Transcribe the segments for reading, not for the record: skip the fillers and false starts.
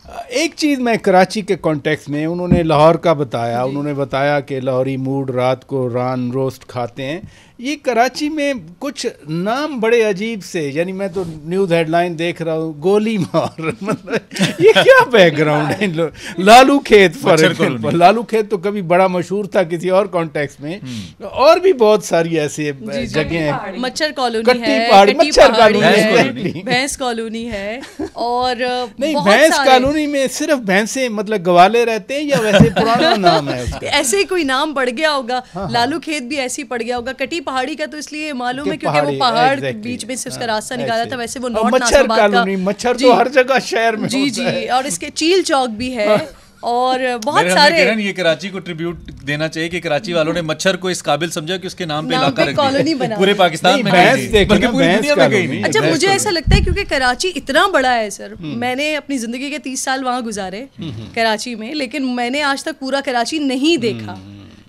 एक चीज़ मैं कराची के कॉन्टेक्स्ट में, उन्होंने लाहौर का बताया, उन्होंने बताया कि लाहौरी मूड रात को रान रोस्ट खाते हैं। ये कराची में कुछ नाम बड़े अजीब से, यानी मैं तो न्यूज़ हेडलाइन देख रहा हूँ, गोली मार मतलब ये क्या बैकग्राउंड है? लालू खेत फॉर एग्जाम्पल, लालू खेत तो कभी बड़ा मशहूर था किसी और कॉन्टेक्स्ट में, और भी बहुत सारी ऐसी जगह हैं, मच्छर कॉलोनी कट्टी पहाड़ी, मच्छर कॉलोनी, भैंस कॉलोनी है, और नहीं भैंस कॉलोनी में सिर्फ भैंसे मतलब गवाले रहते हैं या वैसे पुराना नाम है उसका? ऐसे ही कोई नाम पड़ गया होगा। लालू खेत भी ऐसे ही पड़ गया होगा। कटी पहाड़ी का तो इसलिए मालूम है क्योंकि वो पहाड़ बीच में से उसका रास्ता निकाला था। वैसे वो नॉर्थ नासिराबाद का मच्छर तो हर जगह शहर में जी जी, और इसके चील चौक भी है और बहुत सारे। ये कराची को ट्रिब्यूट देना चाहिए कि कराची वालों ने मच्छर को इस काबिल समझा कि उसके नाम पे इलाका रख दिया, पूरे पाकिस्तान में बल्कि पूरी दुनिया में कहीं नहीं। अच्छा, मुझे ऐसा लगता है क्योंकि कराची इतना बड़ा है सर, मैंने अपनी जिंदगी के 30 साल वहाँ गुजारे कराची में, लेकिन मैंने आज तक पूरा कराची नहीं देखा।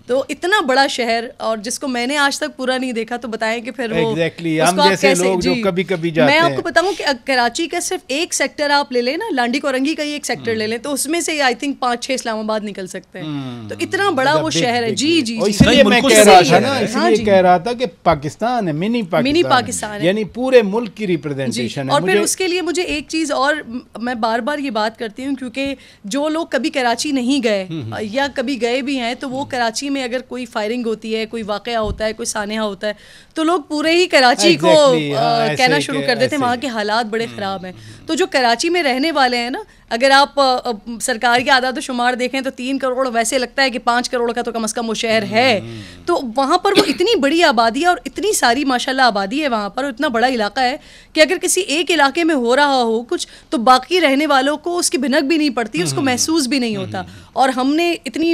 तो इतना बड़ा शहर और जिसको मैंने आज तक पूरा नहीं देखा, तो बताएं कि फिर वो हम जैसे लोग जो कभी-कभी जाते हैं। मैं आपको बताऊं कि कराची का सिर्फ एक सेक्टर आप ले लें ना, लांडी कोरंगी का ही एक सेक्टर ले लें, तो उसमें से आई थिंक 5-6 इस्लामाबाद निकल सकते हैं। तो इतना बड़ा वो शहर है। जी जी, इसलिए मैं कह रहा था ना, इसलिए कह रहा था कि पाकिस्तान है, मिनी पाकिस्तान है, यानी पूरे मुल्क की रिप्रेजेंटेशन है। और फिर उसके लिए मुझे एक चीज और, मैं बार बार ये बात करती हूँ, क्योंकि जो लोग कभी कराची नहीं गए या कभी गए भी हैं, तो वो कराची में अगर कोई फायरिंग होती है, कोई वाकया होता है, कोई सानेहा होता है, तो लोग पूरे ही कराची को कहना शुरू कर देते हैं वहाँ के हालात बड़े ख़राब हैं। तो जो कराची में रहने वाले हैं ना, अगर आप सरकार के आदाद शुमार देखें तो 3 करोड़, वैसे लगता है कि 5 करोड़ का तो कम से कम वो शहर है। तो वहाँ पर वो इतनी बड़ी आबादी है और इतनी सारी माशाल्लाह आबादी है वहाँ पर, इतना बड़ा इलाका है कि अगर किसी एक इलाके में हो रहा हो कुछ, तो बाकी रहने वालों को उसकी भिनक भी नहीं पड़ती, उसको महसूस भी नहीं होता। और हमने इतनी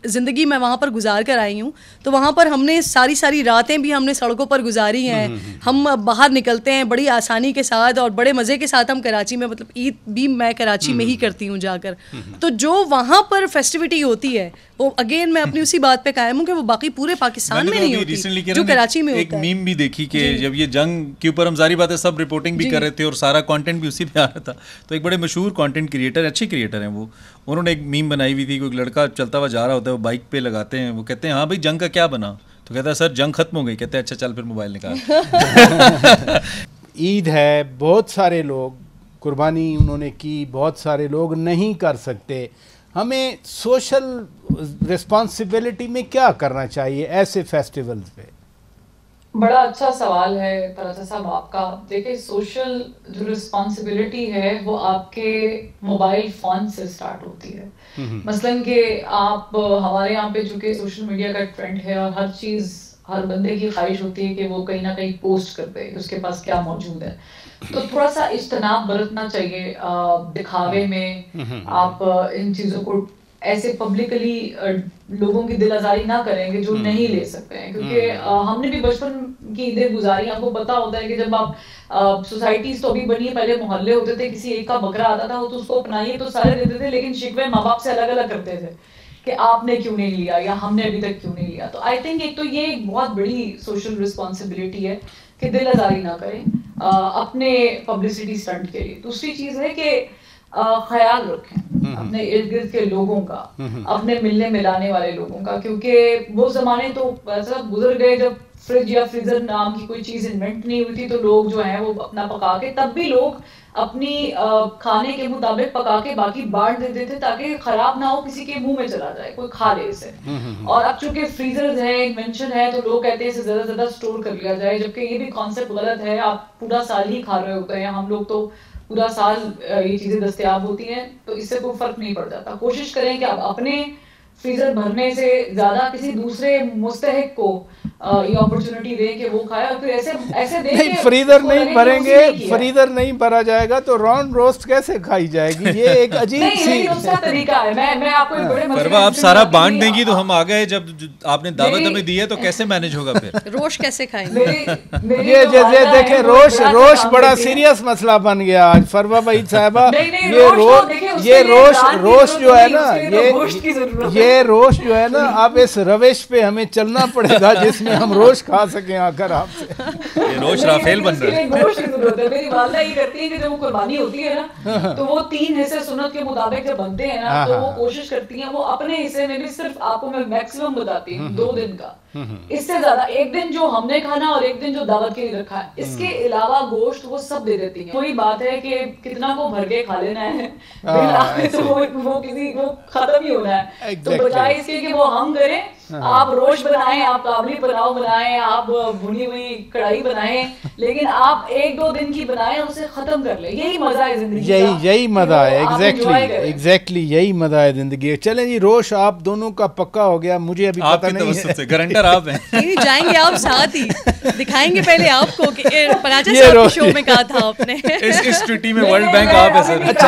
ज़िंदगी में वहाँ पर गुजार कर आई हूँ, तो वहाँ पर हमने सारी रातें भी हमने सड़कों पर गुजारी हैं। हम बाहर निकलते हैं बड़ी आसानी के साथ और बड़े मज़े के साथ। हम कराची में, मतलब ईद भी मैं कराची में ही करती हूँ जाकर। तो जो वहाँ पर फेस्टिविटी होती है, वो अगेन मैं अपनी उसी बात पे कायम हूँ कि वो बाकी पूरे पाकिस्तान में नहीं होती, जो कराची में होता है। एक मीम भी देखी कि जब ये जंग के ऊपर हम जारी बात है सब रिपोर्टिंग भी कर रहे थे और सारा कंटेंट भी उसी पे आ रहा था, तो एक बड़े मशहूर कंटेंट क्रिएटर, अच्छे क्रिएटर हैं वो, उन्होंने एक मीम बनाई हुई थी, कोई लड़का चलता हुआ जा रहा होता है, वो बाइक पे लगाते हैं, वो कहते हैं हाँ भाई जंग का क्या बना, तो कहता है सर जंग खत्म हो गई। कहते हैं अच्छा चल फिर मोबाइल निकाल। ईद है, बहुत सारे लोग कुर्बानी उन्होंने की, बहुत सारे लोग नहीं कर सकते। हमें सोशल रिस्पॉन्सिबिलिटी में क्या करना चाहिए ऐसे फेस्टिवल्स पे? बड़ा अच्छा सवाल है पराचा साहब आपका। देखिए, सोशल जो रिस्पॉन्सिबिलिटी है वो आपके मोबाइल फोन से स्टार्ट होती है। मसलन कि आप, हमारे यहाँ पे चूंकि सोशल मीडिया का ट्रेंड है और हर चीज़, हर बंदे की ख्वाहिश होती है कि वो कहीं ना कहीं पोस्ट कर दे उसके पास क्या मौजूद है, तो थोड़ा सा इज्तनाब बरतना चाहिए दिखावे में। आप इन चीज़ों को ऐसे पब्लिकली लोगों की दिल आज़ारी ना करेंगे जो नहीं ले सकते हैं, क्योंकि हमने भी बचपन की ईदें गुजारी। आपको पता होता है कि जब आप सोसाइटीज तो अभी बनी है, पहले मोहल्ले होते थे, किसी एक का बकरा आता था तो उसको अपनाइए तो सारे देते थे, लेकिन शिकवे माँ बाप से अलग अलग करते थे कि आपने क्यों नहीं लिया या हमने अभी तक क्यों नहीं लिया। तो आई थिंक एक तो ये एक बहुत बड़ी सोशल रिस्पॉन्सिबिलिटी है कि दिल आज़ारी ना करें अपने पब्लिसिटी स्टंट के लिए। दूसरी चीज़ है कि ख्याल रखें अपने इर्द गिर्द के लोगों का, अपने मिलने मिलाने वाले लोगों का, क्योंकि वो ज़माने तो ऐसा गुजर गए जब फ्रिज या फ्रीजर नाम की कोई चीज़ इन्वेंट नहीं हुई थी, तो लोग जो हैं वो अपना पका के, तब भी लोग अपनी खाने के मुताबिक पका के बाकी बांट देते थे ताकि खराब ना हो, किसी के मुंह में चला जाए, कोई खा ले इसे। और अब चूंकि फ्रीजर्स है, इन्वेंशन है, तो लोग कहते हैं इसे ज्यादा से ज्यादा स्टोर कर लिया जाए, जबकि ये भी कॉन्सेप्ट गलत है। आप पूरा साल ही खा रहे होते हैं, हम लोग तो पूरा साल ये चीजें दस्तयाब होती हैं, तो इससे कोई फर्क नहीं पड़ जाता। कोशिश करें कि आप अपने फ्रीजर भरने से ज्यादा किसी दूसरे मुस्तहिक को ये अपॉर्चुनिटी दें कि वो खाए, और फिर ऐसे दें नहीं, फ्रीजर नहीं भरेंगे, फ्रीजर नहीं भरा जाएगा तो रॉन रोस्ट कैसे खाई जाएगी? ये एक अजीब सी उसका तरीका है। मैं आपको एक बड़े परवा आप सारा बांट देंगी तो हम आ गए, जब आपने दावत हमें दी है तो कैसे मैनेज होगा फिर? रोश कैसे खाएंगे? ये जैसे देखे रोश बड़ा सीरियस मसला बन गया आज। फरवा भाई साहबा, ये रोश जो है ना, ये रोश जो है ना, अब इस रविश पे हमें चलना पड़ेगा जिसमें में हम रोश खा सकें आकर आपसे। ये रोश राफेल बन रहा है। गोश्त की जरूरत है। मेरी वालदा ये करती है कि जब वो कुर्बानी होती है ना, तो वो 3 हिस्से सुन्नत के मुताबिक जब बनते हैं ना, तो वो कोशिश करती हैं वो अपने हिस्से में भी, सिर्फ आपको मैं मैक्सिमम बताती हूँ 2 दिन का, इससे ज्यादा 1 दिन जो हमने खाना और 1 दिन जो दावत के लिए रखा है, इसके अलावा गोश्त वो सब दे देती हैं। कोई बात है कि कितना को भर के खा लेना है, तो वो खत्म ही होना है। तो बजाय इसके कि वो हम करें, आप रोश बनाएं, आप काबली पुलाव बनाएं, आप भुनी हुई कढ़ाई बनाएं, लेकिन आप 1-2 दिन की बनाएं, उसे खत्म कर ले। यही मजा है जिंदगी का, यही मजा है। एग्जैक्टली यही मजा है जिंदगी। चलें जी, रोश आप दोनों का पक्का हो गया, मुझे अभी पता नहीं है, गारंटर आप हैं। जाएंगे आप साथ ही, दिखाएंगे पहले आपको कि पराचा साहब के शो में कहा था आपने। इस ट्रीटी में वर्ल्ड बैंक आप है सर। अच्छा